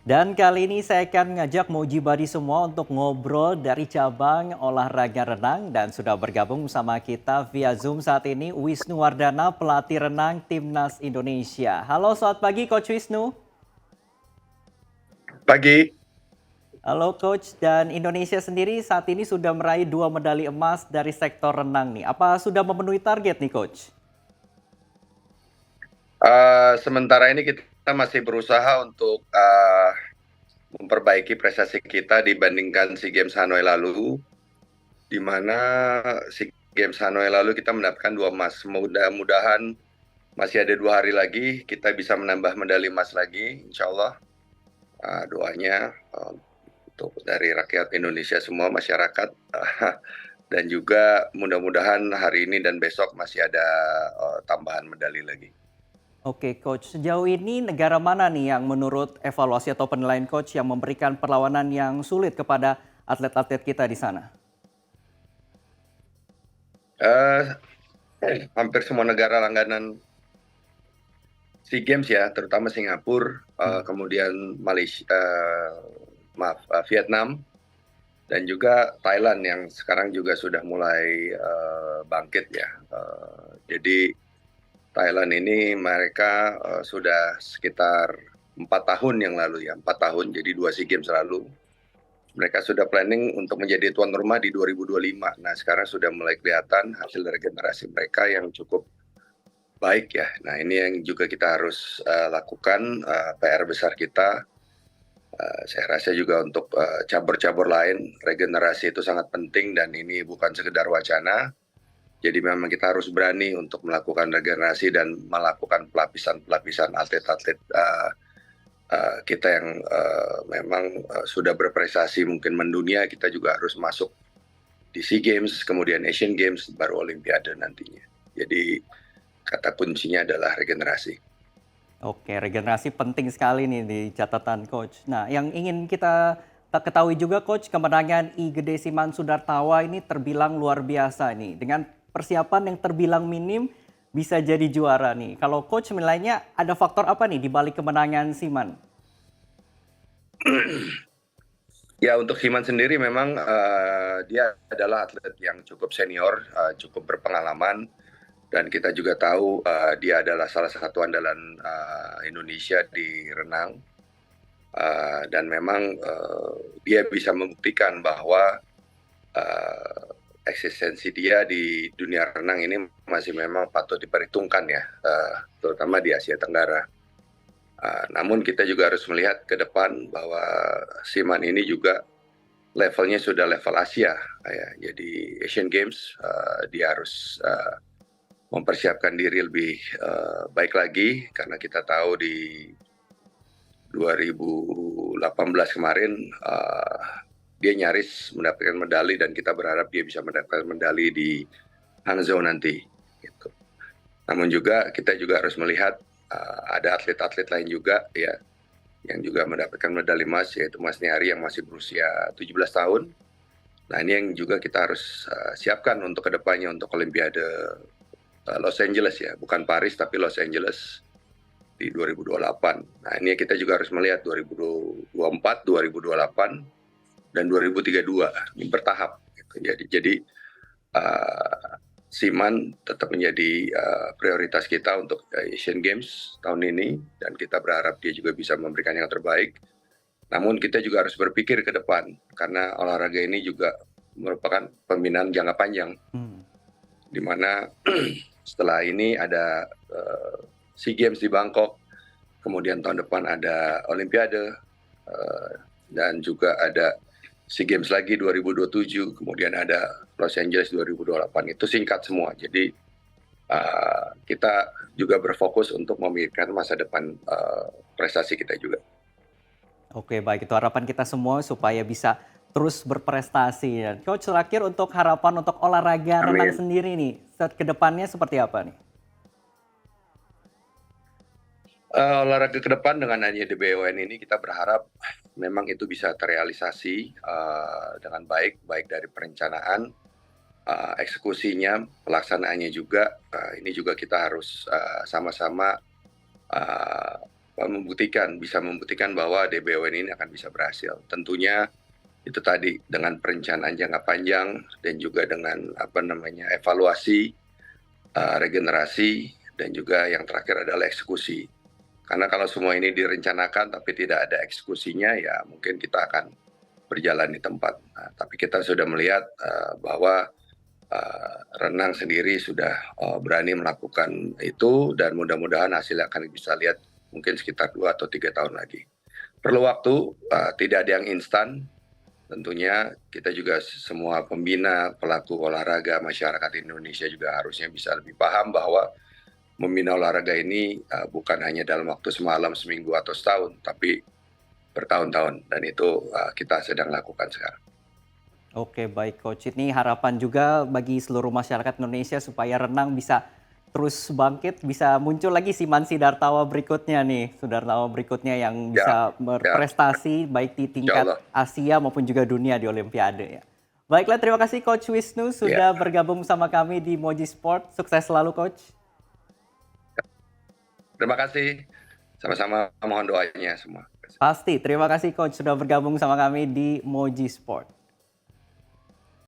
Dan kali ini saya akan ngajak Mojibadi semua untuk ngobrol dari cabang olahraga renang dan sudah bergabung bersama kita via Zoom saat ini Wisnu Wardana, pelatih renang Timnas Indonesia. Halo, selamat pagi Coach Wisnu. Pagi. Halo Coach, dan Indonesia sendiri saat ini sudah meraih 2 medali emas dari sektor renang nih. Apa sudah memenuhi target nih Coach? Sementara ini kita masih berusaha untuk memperbaiki prestasi kita dibandingkan SEA Games Hanoi lalu, di mana SEA Games Hanoi lalu kita mendapatkan 2 emas. Mudah-mudahan masih ada 2 hari lagi kita bisa menambah medali emas lagi, insya Allah. Doanya untuk dari rakyat Indonesia semua, masyarakat, dan juga mudah-mudahan hari ini dan besok masih ada tambahan medali lagi. Oke Coach, sejauh ini negara mana nih yang menurut evaluasi atau penilaian Coach yang memberikan perlawanan yang sulit kepada atlet-atlet kita di sana? Hampir semua negara langganan SEA Games ya, terutama Singapura, kemudian Malaysia, Vietnam, dan juga Thailand yang sekarang juga sudah mulai bangkit ya. Jadi Thailand ini mereka sudah sekitar 4 tahun yang lalu ya, 4 tahun, jadi 2 SEA Games lalu. Mereka sudah planning untuk menjadi tuan rumah di 2025. Nah, sekarang sudah mulai kelihatan hasil dari generasi mereka yang cukup baik ya. Nah, ini yang juga kita harus lakukan, PR besar kita. Saya rasa juga untuk cabur-cabur lain, regenerasi itu sangat penting dan ini bukan sekedar wacana. Jadi memang kita harus berani untuk melakukan regenerasi dan melakukan pelapisan-pelapisan atlet-atlet kita yang memang sudah berprestasi mungkin mendunia. Kita juga harus masuk di SEA Games, kemudian Asian Games, baru Olimpiade nantinya. Jadi kata kuncinya adalah regenerasi. Oke, regenerasi penting sekali nih di catatan Coach. Nah, yang ingin kita ketahui juga Coach, kemenangan I Gede Siman Sudartawa ini terbilang luar biasa nih. Dengan persiapan yang terbilang minim bisa jadi juara nih. Kalau Coach menilainya ada faktor apa nih di balik kemenangan Siman? Ya, untuk Siman sendiri memang dia adalah atlet yang cukup senior, cukup berpengalaman, dan kita juga tahu dia adalah salah satu andalan Indonesia di renang. Dan memang dia bisa membuktikan bahwa eksistensi dia di dunia renang ini masih memang patut diperhitungkan ya, terutama di Asia Tenggara. Namun kita juga harus melihat ke depan bahwa Siman ini juga levelnya sudah level Asia ya. Jadi Asian Games dia harus mempersiapkan diri lebih baik lagi, karena kita tahu di 2018 kemarin dia nyaris mendapatkan medali dan kita berharap dia bisa mendapatkan medali di Hangzhou nanti gitu. Namun juga kita juga harus melihat ada atlet-atlet lain juga ya yang juga mendapatkan medali emas, yaitu Mas Niari yang masih berusia 17 tahun. Nah, ini yang juga kita harus siapkan untuk kedepannya untuk Olimpiade Los Angeles ya, bukan Paris tapi Los Angeles di 2028. Nah, ini kita juga harus melihat 2024, 2028, dan 2032 ini bertahap. Gitu. Jadi Siman tetap menjadi prioritas kita untuk Asian Games tahun ini, dan kita berharap dia juga bisa memberikan yang terbaik. Namun kita juga harus berpikir ke depan, karena olahraga ini juga merupakan pembinaan jangka panjang, di mana setelah ini ada SEA Games di Bangkok, kemudian tahun depan ada Olimpiade, dan juga ada SEA Games lagi 2027, kemudian ada Los Angeles 2028. Itu singkat semua. Jadi kita juga berfokus untuk memikirkan masa depan prestasi kita juga. Oke, baik, itu harapan kita semua supaya bisa terus berprestasi. Dan Coach, terakhir untuk harapan untuk olahraga renang Amin. sendiri nih, ke depannya seperti apa nih? Olahraga ke depan dengan adanya DBON ini kita berharap memang itu bisa terrealisasi dengan baik dari perencanaan, eksekusinya, pelaksanaannya juga. Ini juga kita harus sama-sama bisa membuktikan bahwa DBON ini akan bisa berhasil. Tentunya itu tadi dengan perencanaan jangka panjang dan juga dengan evaluasi, regenerasi, dan juga yang terakhir adalah eksekusi. Karena kalau semua ini direncanakan tapi tidak ada eksekusinya, ya mungkin kita akan berjalan di tempat. Nah, tapi kita sudah melihat bahwa renang sendiri sudah berani melakukan itu, dan mudah-mudahan hasilnya akan bisa lihat mungkin sekitar 2 atau 3 tahun lagi. Perlu waktu, tidak ada yang instan. Tentunya kita juga semua pembina, pelaku olahraga, masyarakat Indonesia juga harusnya bisa lebih paham bahwa membina olahraga ini bukan hanya dalam waktu semalam, seminggu, atau setahun, tapi bertahun-tahun, dan itu kita sedang lakukan sekarang. Oke, baik Coach. Ini harapan juga bagi seluruh masyarakat Indonesia supaya renang bisa terus bangkit, bisa muncul lagi Siman Sidartawa berikutnya nih. Sudartawa berikutnya yang Ya, bisa ya, berprestasi baik di insya tingkat Allah. Asia maupun juga dunia di Olimpiade ya. Baiklah, terima kasih Coach Wisnu Ya, sudah bergabung sama kami di Moji Sport. Sukses selalu Coach. terima kasih. Sama-sama, mohon doanya semua. Pasti, terima kasih Coach sudah bergabung sama kami di Moji Sport.